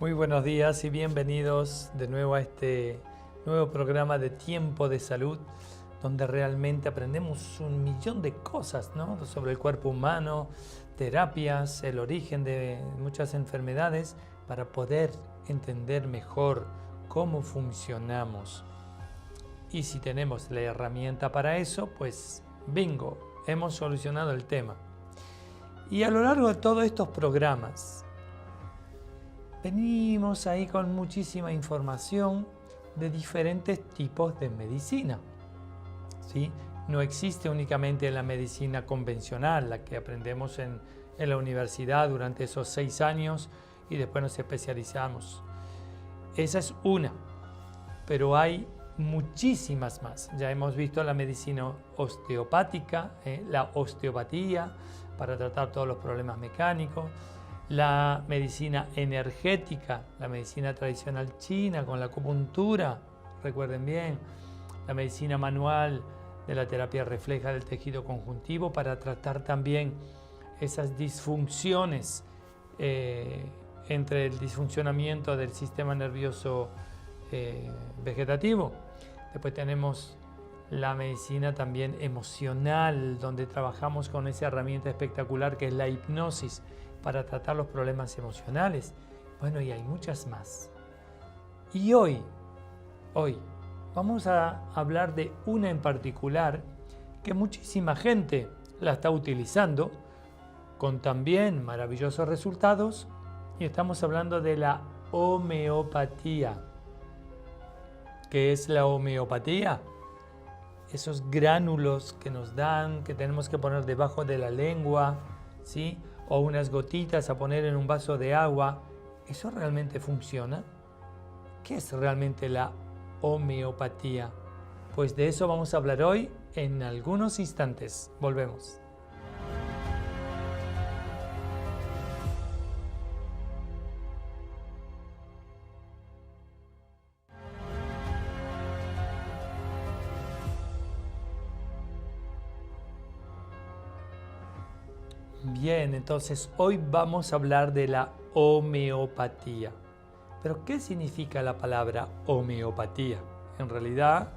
Muy buenos días y bienvenidos de nuevo a este nuevo programa de Tiempo de Salud, donde realmente aprendemos un millón de cosas, ¿no? Sobre el cuerpo humano, terapias, el origen de muchas enfermedades, para poder entender mejor cómo funcionamos. Y si tenemos la herramienta para eso, pues bingo, hemos solucionado el tema. Y a lo largo de todos estos programas, venimos ahí con muchísima información de diferentes tipos de medicina, ¿sí? No existe únicamente la medicina convencional, la que aprendemos en la universidad durante esos 6 años y después nos especializamos. Esa es una, pero hay muchísimas más. Ya hemos visto la medicina osteopática, la osteopatía para tratar todos los problemas mecánicos, la medicina energética, la medicina tradicional china con la acupuntura, recuerden bien, la medicina manual de la terapia refleja del tejido conjuntivo para tratar también esas disfunciones entre el disfuncionamiento del sistema nervioso vegetativo. Después tenemos la medicina también emocional, donde trabajamos con esa herramienta espectacular que es la hipnosis para tratar los problemas emocionales. Bueno, y hay muchas más. Y hoy vamos a hablar de una en particular que muchísima gente la está utilizando con también maravillosos resultados, y estamos hablando de la homeopatía. ¿Qué es la homeopatía? Esos gránulos que nos dan, que tenemos que poner debajo de la lengua, ¿sí? O unas gotitas a poner en un vaso de agua. ¿Eso realmente funciona? ¿Qué es realmente la homeopatía? Pues de eso vamos a hablar hoy en algunos instantes. Volvemos. Bien, entonces hoy vamos a hablar de la homeopatía. ¿Pero qué significa la palabra homeopatía? En realidad,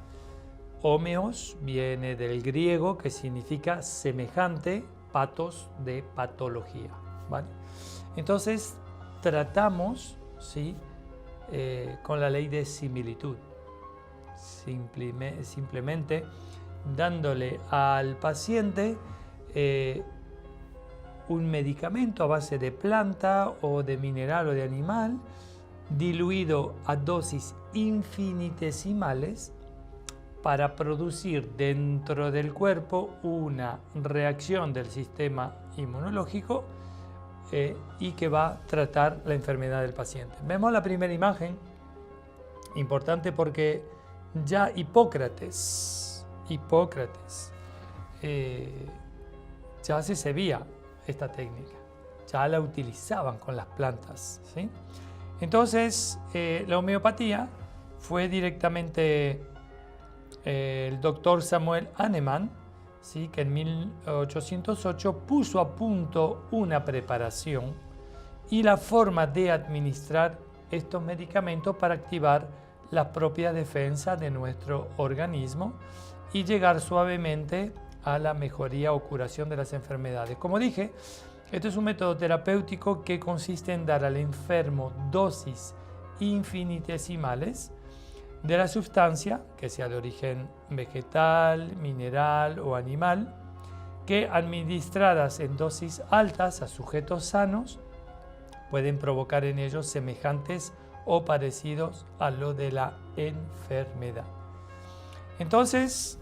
homeos viene del griego, que significa semejante, patos de patología, ¿vale? Entonces tratamos, ¿sí? Con la ley de similitud, simplemente dándole al paciente un medicamento a base de planta o de mineral o de animal, diluido a dosis infinitesimales para producir dentro del cuerpo una reacción del sistema inmunológico y que va a tratar la enfermedad del paciente. Vemos la primera imagen, importante porque ya Hipócrates ya se sabía esta técnica, ya la utilizaban con las plantas, ¿sí? Entonces, la homeopatía fue directamente el doctor Samuel Hahnemann, ¿sí? Que en 1808 puso a punto una preparación y la forma de administrar estos medicamentos para activar la propia defensa de nuestro organismo y llegar suavemente a la mejoría o curación de las enfermedades. Como dije, esto es un método terapéutico que consiste en dar al enfermo dosis infinitesimales de la sustancia, que sea de origen vegetal, mineral o animal, que administradas en dosis altas a sujetos sanos pueden provocar en ellos semejantes o parecidos a lo de la enfermedad. Entonces,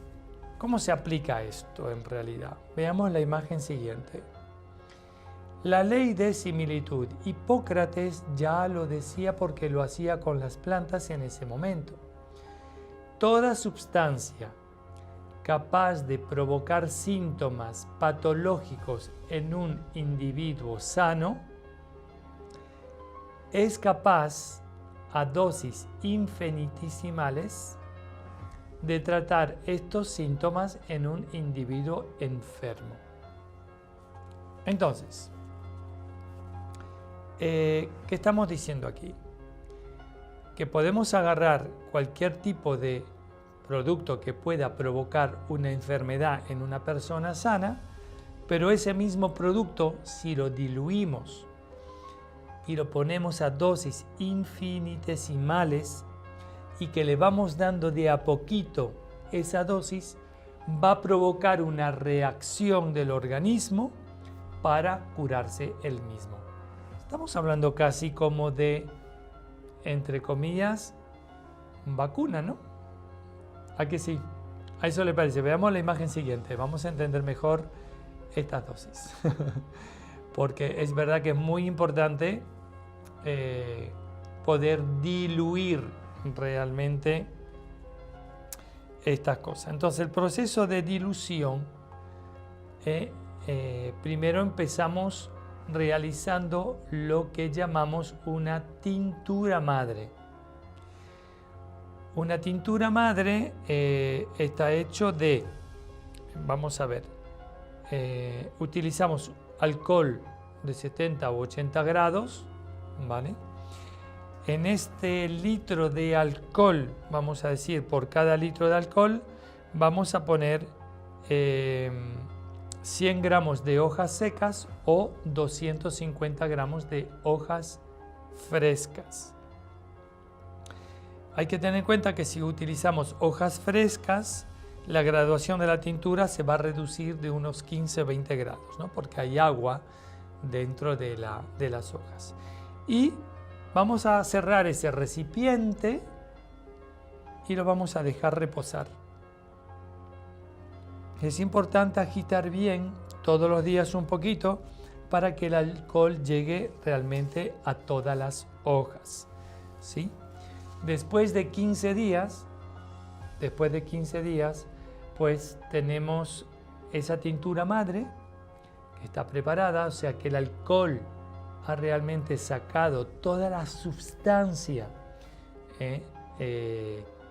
¿cómo se aplica esto en realidad? Veamos la imagen siguiente. La ley de similitud. Hipócrates ya lo decía porque lo hacía con las plantas en ese momento. Toda sustancia capaz de provocar síntomas patológicos en un individuo sano es capaz, a dosis infinitesimales, de tratar estos síntomas en un individuo enfermo. Entonces, ¿qué estamos diciendo aquí? que podemos agarrar cualquier tipo de producto que pueda provocar una enfermedad en una persona sana, pero ese mismo producto, si lo diluimos y lo ponemos a dosis infinitesimales y que le vamos dando de a poquito esa dosis, va a provocar una reacción del organismo para curarse él mismo. Estamos hablando casi como de, entre comillas, vacuna, ¿no? ¿A que sí? A eso le parece. Veamos la imagen siguiente. Vamos a entender mejor estas dosis. Porque es verdad que es muy importante poder diluir realmente estas cosas. Entonces, el proceso de dilución, primero empezamos realizando lo que llamamos una tintura madre. Una tintura madre está hecho de, vamos a ver, utilizamos alcohol de 70 o 80 grados, ¿vale? En este litro de alcohol, vamos a decir, por cada litro de alcohol, vamos a poner 100 gramos de hojas secas o 250 gramos de hojas frescas. Hay que tener en cuenta que si utilizamos hojas frescas, la graduación de la tintura se va a reducir de unos 15-20 grados, ¿no? Porque hay agua dentro de las hojas. Y vamos a cerrar ese recipiente y lo vamos a dejar reposar. Es importante agitar bien todos los días un poquito para que el alcohol llegue realmente a todas las hojas, ¿sí? Después de 15 días, pues tenemos esa tintura madre que está preparada, o sea que el alcohol ha realmente sacado toda la sustancia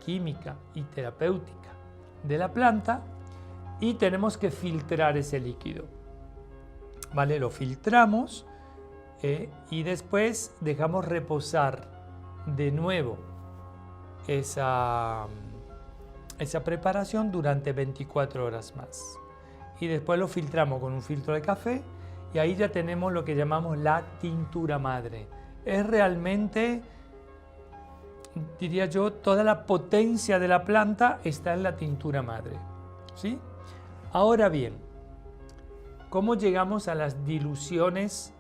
química y terapéutica de la planta y tenemos que filtrar ese líquido. ¿Vale? Lo filtramos y después dejamos reposar de nuevo esa preparación durante 24 horas más. Y después lo filtramos con un filtro de café y ahí ya tenemos lo que llamamos la tintura madre. Es realmente, diría yo, toda la potencia de la planta está en la tintura madre, ¿sí? Ahora bien, ¿cómo llegamos a las diluciones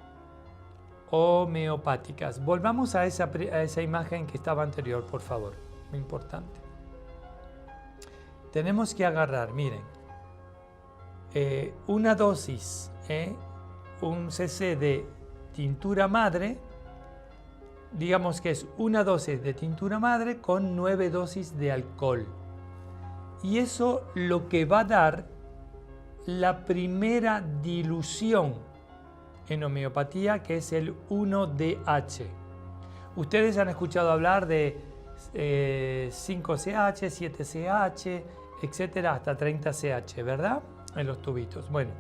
homeopáticas? Volvamos a esa imagen que estaba anterior, por favor. Muy importante. Tenemos que agarrar, miren, una dosis, un cc de tintura madre, digamos que es una dosis de tintura madre con 9 dosis de alcohol. Y eso lo que va a dar la primera dilución en homeopatía, que es el 1DH. Ustedes han escuchado hablar de 5CH, 7CH, etcétera, hasta 30CH, ¿verdad? En los tubitos. Bueno,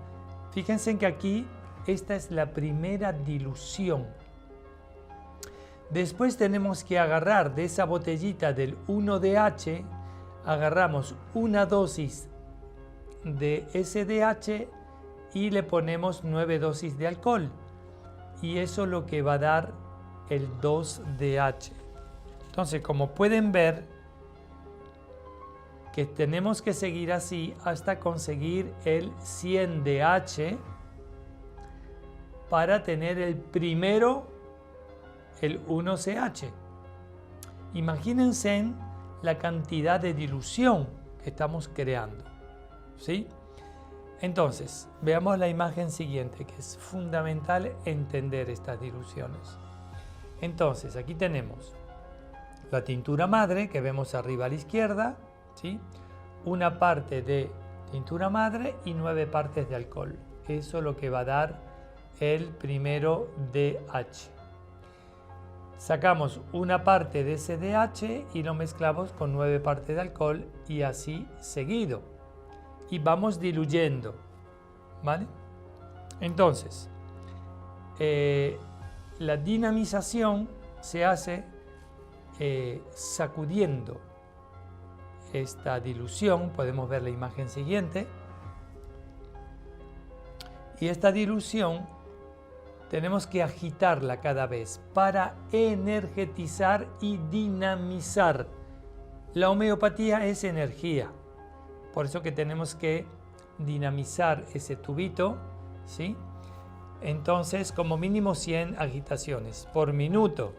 fíjense en que aquí esta es la primera dilución. Después tenemos que agarrar de esa botellita del 1DH, agarramos una dosis de SDH y le ponemos 9 dosis de alcohol. Y eso es lo que va a dar el 2DH. Entonces, como pueden ver, que tenemos que seguir así hasta conseguir el 100DH para tener el primero, el 1CH. Imagínense la cantidad de dilución que estamos creando, ¿sí? Entonces, veamos la imagen siguiente, que es fundamental entender estas diluciones. Entonces, aquí tenemos la tintura madre que vemos arriba a la izquierda, ¿sí? Una parte de tintura madre y 9 partes de alcohol. Eso es lo que va a dar el primero DH. Sacamos una parte de ese DH y lo mezclamos con 9 partes de alcohol y así seguido. Y vamos diluyendo, ¿vale? Entonces, la dinamización se hace sacudiendo esta dilución. Podemos ver la imagen siguiente. Y esta dilución tenemos que agitarla cada vez para energetizar y dinamizar. La homeopatía es energía, por eso que tenemos que dinamizar ese tubito, ¿sí? Entonces, como mínimo 100 agitaciones por minuto,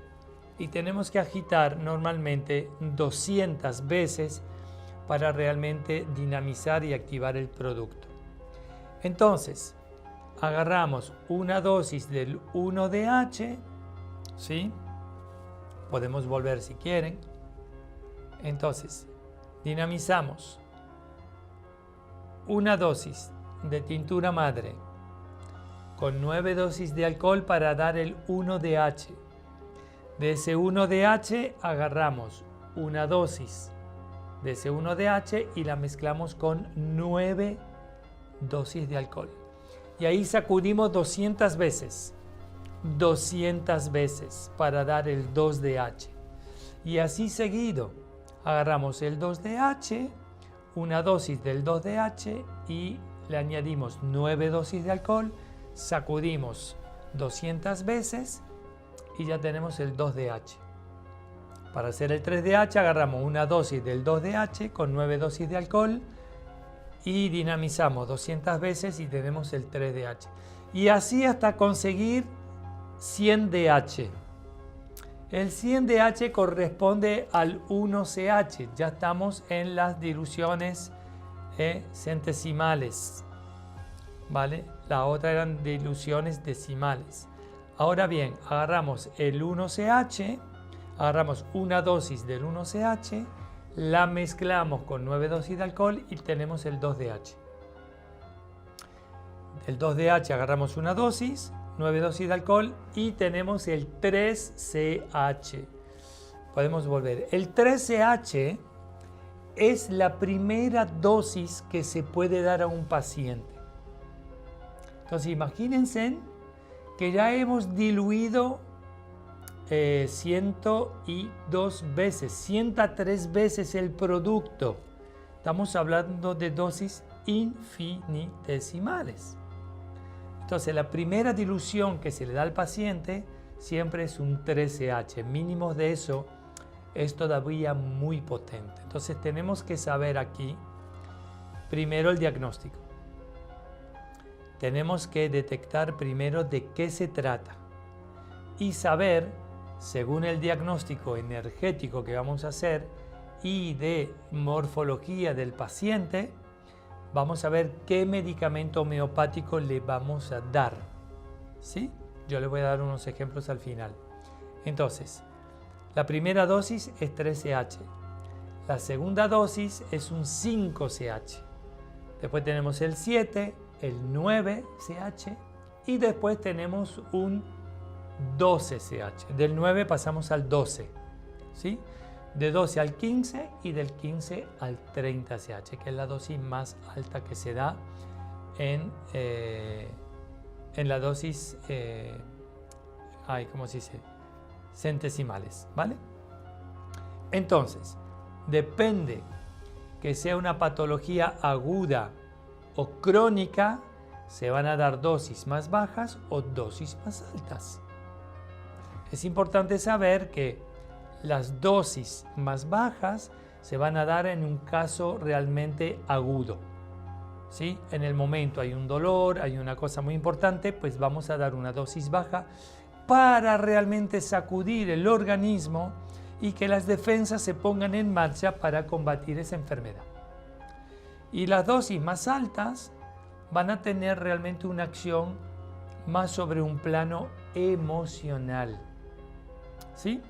y tenemos que agitar normalmente 200 veces para realmente dinamizar y activar el producto. Entonces, agarramos una dosis del 1DH, ¿sí? Podemos volver si quieren. Entonces, dinamizamos una dosis de tintura madre con 9 dosis de alcohol para dar el 1DH. De ese 1DH agarramos una dosis de ese 1DH y la mezclamos con 9 dosis de alcohol. Y ahí sacudimos 200 veces para dar el 2DH. Y así seguido, agarramos el 2DH, una dosis del 2DH y le añadimos 9 dosis de alcohol, sacudimos 200 veces y ya tenemos el 2DH. Para hacer el 3DH agarramos una dosis del 2DH con 9 dosis de alcohol y dinamizamos 200 veces y tenemos el 3DH. Y así hasta conseguir 100DH. El 100DH corresponde al 1CH. Ya estamos en las diluciones centesimales, ¿vale? La otra eran diluciones decimales. Ahora bien, agarramos el 1CH, agarramos una dosis del 1CH, la mezclamos con 9 dosis de alcohol y tenemos el 2DH. Del 2DH agarramos una dosis, 9 dosis de alcohol y tenemos el 3CH. Podemos volver. El 3CH es la primera dosis que se puede dar a un paciente. Entonces imagínense que ya hemos diluido 102 veces, 103 veces el producto. Estamos hablando de dosis infinitesimales. Entonces la primera dilución que se le da al paciente siempre es un 3CH. Mínimo de eso es todavía muy potente. Entonces tenemos que saber aquí primero el diagnóstico. Tenemos que detectar primero de qué se trata y saber, según el diagnóstico energético que vamos a hacer y de morfología del paciente, vamos a ver qué medicamento homeopático le vamos a dar. ¿Sí? Yo le voy a dar unos ejemplos al final. Entonces, la primera dosis es 3CH. La segunda dosis es un 5CH. Después tenemos el 7, el 9CH y después tenemos un 12CH. Del 9 pasamos al 12, ¿sí? De 12 al 15 y del 15 al 30CH, que es la dosis más alta que se da en la dosis, ¿cómo se dice? Centesimales, ¿vale? Entonces, depende que sea una patología aguda o crónica, se van a dar dosis más bajas o dosis más altas. Es importante saber que las dosis más bajas se van a dar en un caso realmente agudo, ¿sí? En el momento hay un dolor, hay una cosa muy importante, pues vamos a dar una dosis baja para realmente sacudir el organismo y que las defensas se pongan en marcha para combatir esa enfermedad. Y las dosis más altas van a tener realmente una acción más sobre un plano emocional, ¿sí?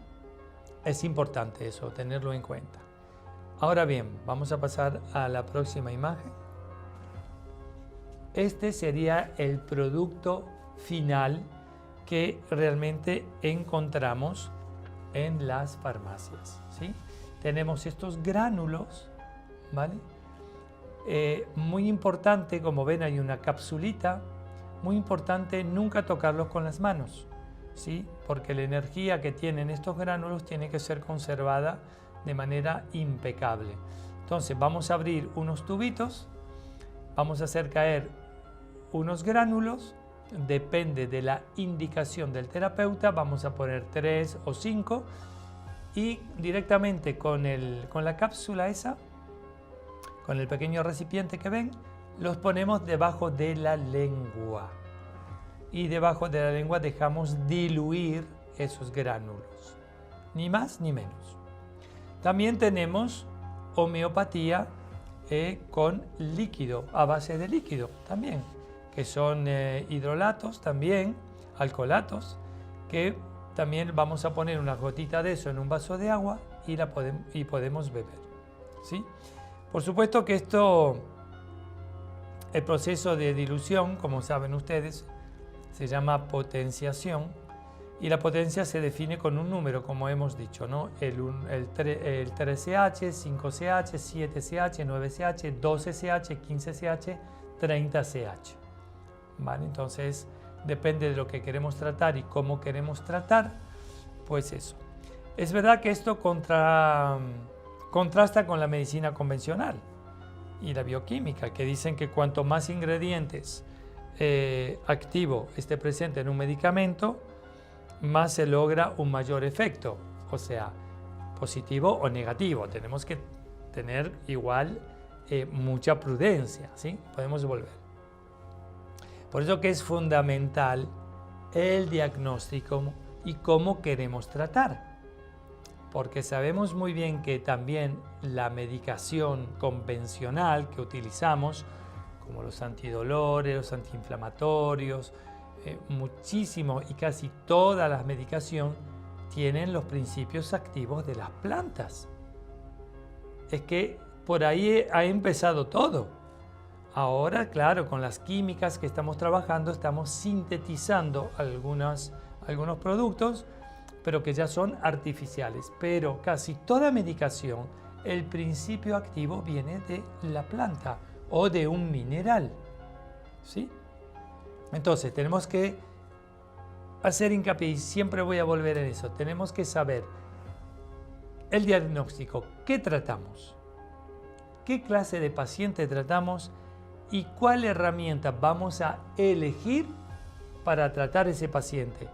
Es importante eso, tenerlo en cuenta. Ahora bien, vamos a pasar a la próxima imagen. Este sería el producto final que realmente encontramos en las farmacias, ¿sí? Tenemos estos gránulos, ¿vale? Muy importante, como ven hay una capsulita, muy importante nunca tocarlos con las manos, ¿sí? Porque la energía que tienen estos gránulos tiene que ser conservada de manera impecable. Entonces vamos a abrir unos tubitos, vamos a hacer caer unos gránulos, depende de la indicación del terapeuta, vamos a poner 3 o 5 y directamente con la cápsula esa, con el pequeño recipiente que ven, los ponemos debajo de la lengua. Y debajo de la lengua dejamos diluir esos gránulos, ni más ni menos. También tenemos homeopatía con líquido, a base de líquido también, que son hidrolatos también, alcoholatos, que también vamos a poner una gotita de eso en un vaso de agua y podemos beber, ¿sí? Por supuesto que el proceso de dilución, como saben ustedes, se llama potenciación, y la potencia se define con un número, como hemos dicho, ¿no? El 3CH, 5CH, 7CH, 9CH, 12CH, 15CH, 30CH. ¿Vale? Entonces, depende de lo que queremos tratar y cómo queremos tratar, pues eso. Es verdad que esto contrasta con la medicina convencional y la bioquímica, que dicen que cuanto más ingredientes activo esté presente en un medicamento, más se logra un mayor efecto, o sea, positivo o negativo. Tenemos que tener igual mucha prudencia, ¿sí? Podemos volver. Por eso que es fundamental el diagnóstico y cómo queremos tratar, porque sabemos muy bien que también la medicación convencional que utilizamos, como los antidolores, los antiinflamatorios, muchísimo y casi todas las medicaciones tienen los principios activos de las plantas. Es que por ahí ha empezado todo. Ahora, claro, con las químicas que estamos trabajando, estamos sintetizando algunos productos, pero que ya son artificiales. Pero casi toda medicación, el principio activo viene de la planta o de un mineral, ¿sí? Entonces, tenemos que hacer hincapié, y siempre voy a volver en eso, tenemos que saber el diagnóstico, qué tratamos, qué clase de paciente tratamos y cuál herramienta vamos a elegir para tratar ese paciente,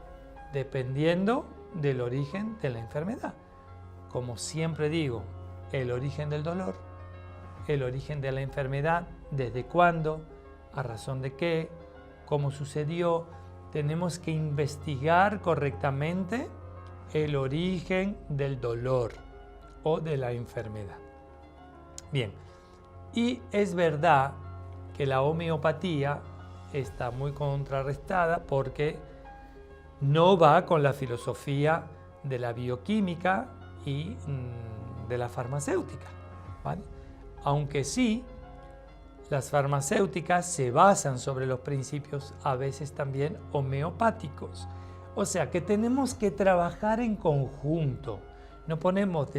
dependiendo del origen de la enfermedad. Como siempre digo, el origen del dolor, el origen de la enfermedad, desde cuándo, a razón de qué, cómo sucedió. Tenemos que investigar correctamente el origen del dolor o de la enfermedad. Bien, y es verdad que la homeopatía está muy contrarrestada porque no va con la filosofía de la bioquímica y de la farmacéutica, ¿vale? Aunque sí, las farmacéuticas se basan sobre los principios a veces también homeopáticos. O sea que tenemos que trabajar en conjunto. No podemos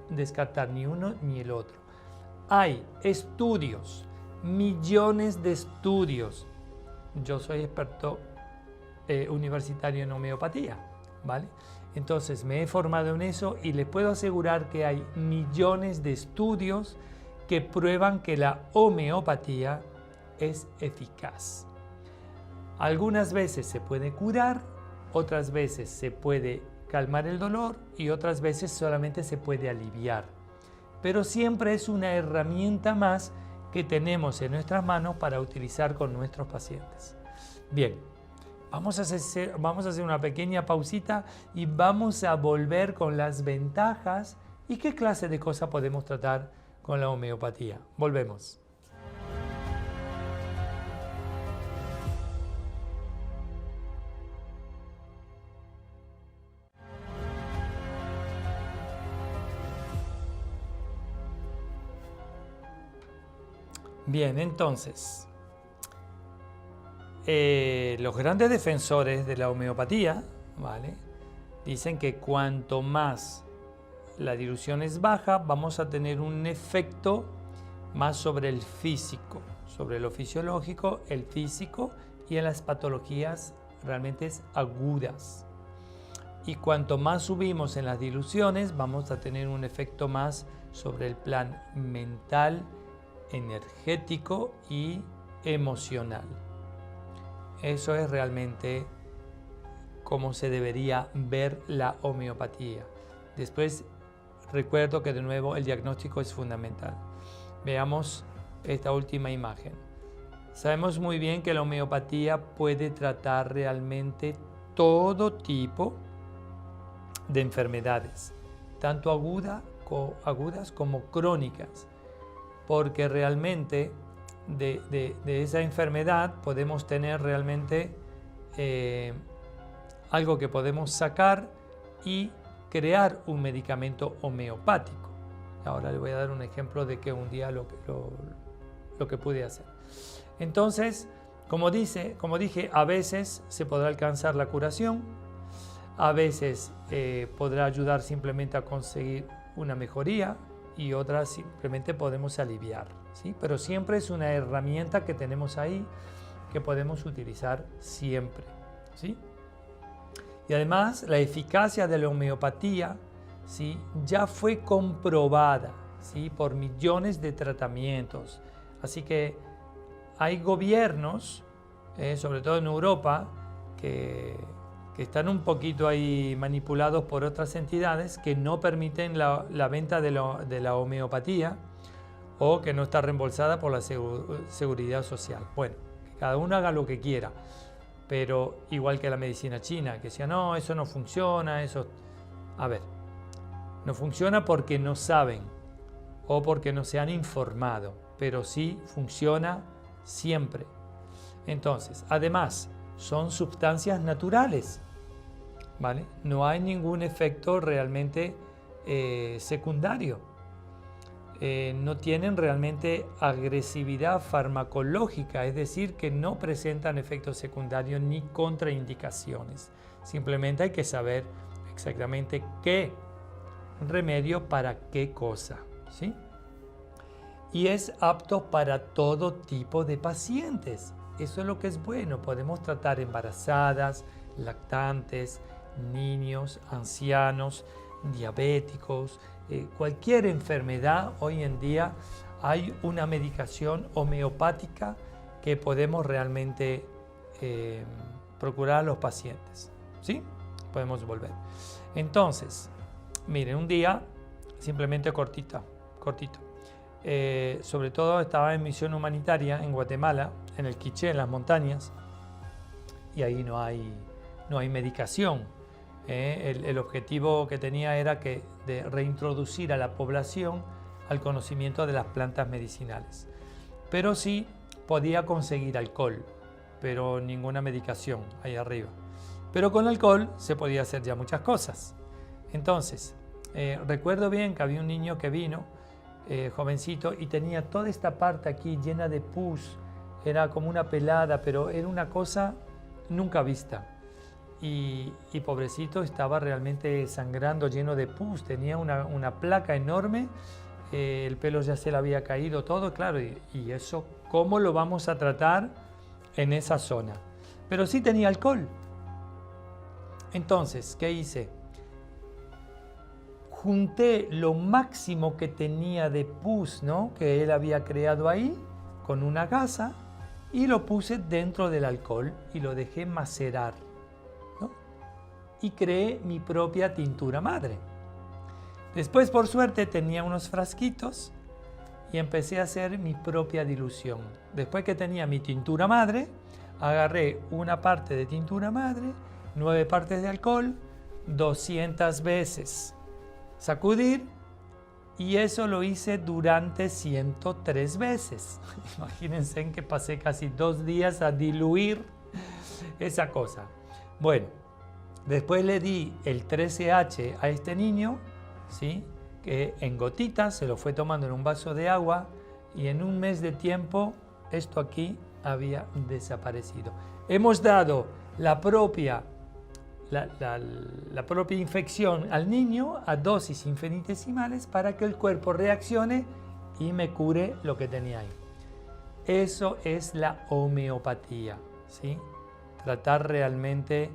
descartar ni uno ni el otro. Hay estudios, millones de estudios. Yo soy experto universitario en homeopatía, ¿vale? Entonces me he formado en eso y les puedo asegurar que hay millones de estudios que prueban que la homeopatía es eficaz. Algunas veces se puede curar, otras veces se puede calmar el dolor y otras veces solamente se puede aliviar. Pero siempre es una herramienta más que tenemos en nuestras manos para utilizar con nuestros pacientes. Bien, vamos a hacer una pequeña pausita y vamos a volver con las ventajas y qué clase de cosas podemos tratar con la homeopatía. Volvemos. Bien, entonces, los grandes defensores de la homeopatía, ¿vale?, dicen que cuanto más la dilución es baja, vamos a tener un efecto más sobre el físico, sobre lo fisiológico, el físico y en las patologías realmente agudas. Y cuanto más subimos en las diluciones, vamos a tener un efecto más sobre el plan mental, energético y emocional. Eso es realmente cómo se debería ver la homeopatía. Después, recuerdo que de nuevo el diagnóstico es fundamental. Veamos esta última imagen. Sabemos muy bien que la homeopatía puede tratar realmente todo tipo de enfermedades, tanto agudas como crónicas, porque realmente de esa enfermedad podemos tener realmente algo que podemos sacar y crear un medicamento homeopático. Ahora le voy a dar un ejemplo de que un día lo que pude hacer. Entonces, como dije, a veces se podrá alcanzar la curación, a veces podrá ayudar simplemente a conseguir una mejoría y otras simplemente podemos aliviar, ¿sí? Pero siempre es una herramienta que tenemos ahí que podemos utilizar siempre, ¿sí? Y además la eficacia de la homeopatía, ¿sí?, ya fue comprobada, ¿sí?, por millones de tratamientos. Así que hay gobiernos, sobre todo en Europa, que están un poquito ahí manipulados por otras entidades que no permiten la venta de la homeopatía o que no está reembolsada por la seguridad social. Bueno, que cada uno haga lo que quiera, pero igual que la medicina china, que decía, no, eso no funciona, eso... A ver, no funciona porque no saben o porque no se han informado, pero sí funciona siempre. Entonces, además, son sustancias naturales, ¿vale? No hay ningún efecto realmente secundario. No tienen realmente agresividad farmacológica, es decir, que no presentan efectos secundarios ni contraindicaciones. Simplemente hay que saber exactamente qué remedio para qué cosa, ¿sí? Y es apto para todo tipo de pacientes. Eso es lo que es bueno. Podemos tratar embarazadas, lactantes, niños, ancianos, diabéticos, cualquier enfermedad. Hoy en día hay una medicación homeopática que podemos realmente procurar a los pacientes, ¿sí? Podemos volver. Entonces, miren, un día, simplemente cortito. Sobre todo estaba en misión humanitaria en Guatemala, en el Quiché, en las montañas, y ahí no hay medicación. El objetivo que tenía era de reintroducir a la población al conocimiento de las plantas medicinales. Pero sí podía conseguir alcohol, pero ninguna medicación ahí arriba. Pero con alcohol se podía hacer ya muchas cosas. Entonces, recuerdo bien que había un niño que vino, jovencito, y tenía toda esta parte aquí llena de pus. Era como una pelada, pero era una cosa nunca vista. Y pobrecito estaba realmente sangrando, lleno de pus. Tenía una placa enorme, el pelo ya se le había caído todo, claro. Y eso, ¿cómo lo vamos a tratar en esa zona? Pero sí tenía alcohol. Entonces, ¿qué hice? Junté lo máximo que tenía de pus, ¿no?, que él había creado ahí, con una gasa, y lo puse dentro del alcohol y lo dejé macerar, ¿no? Y creé mi propia tintura madre. Después, por suerte, tenía unos frasquitos y empecé a hacer mi propia dilución. Después que tenía mi tintura madre, agarré una parte de tintura madre, 9 partes de alcohol, 200 veces. Sacudir, y eso lo hice durante 103 veces. Imagínense en que pasé casi 2 días a diluir esa cosa. Bueno, después le di el 13H a este niño, ¿sí?, que en gotitas se lo fue tomando en un vaso de agua, y en un mes de tiempo esto aquí había desaparecido. Hemos dado la propia infección al niño a dosis infinitesimales para que el cuerpo reaccione y me cure lo que tenía ahí. Eso es la homeopatía, ¿sí? Tratar realmente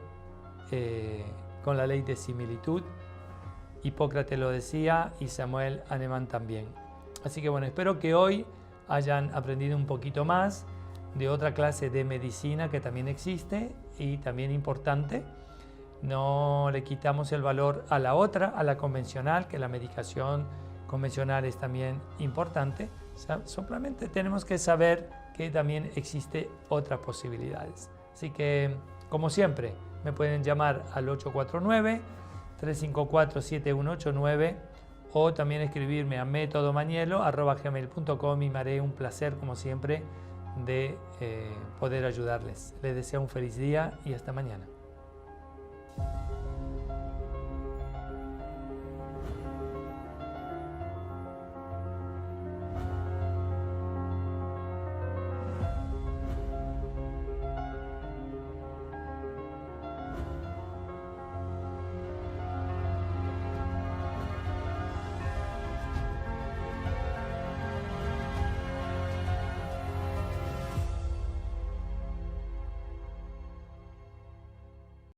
con la ley de similitud. Hipócrates lo decía y Samuel Hahnemann también. Así que bueno, espero que hoy hayan aprendido un poquito más de otra clase de medicina que también existe y también importante. No le quitamos el valor a la otra, a la convencional, que la medicación convencional es también importante. O sea, simplemente tenemos que saber que también existe otras posibilidades. Así que, como siempre, me pueden llamar al 849-354-7189 o también escribirme a metodomanielo@gmail.com y me haré un placer, como siempre, de poder ayudarles. Les deseo un feliz día y hasta mañana.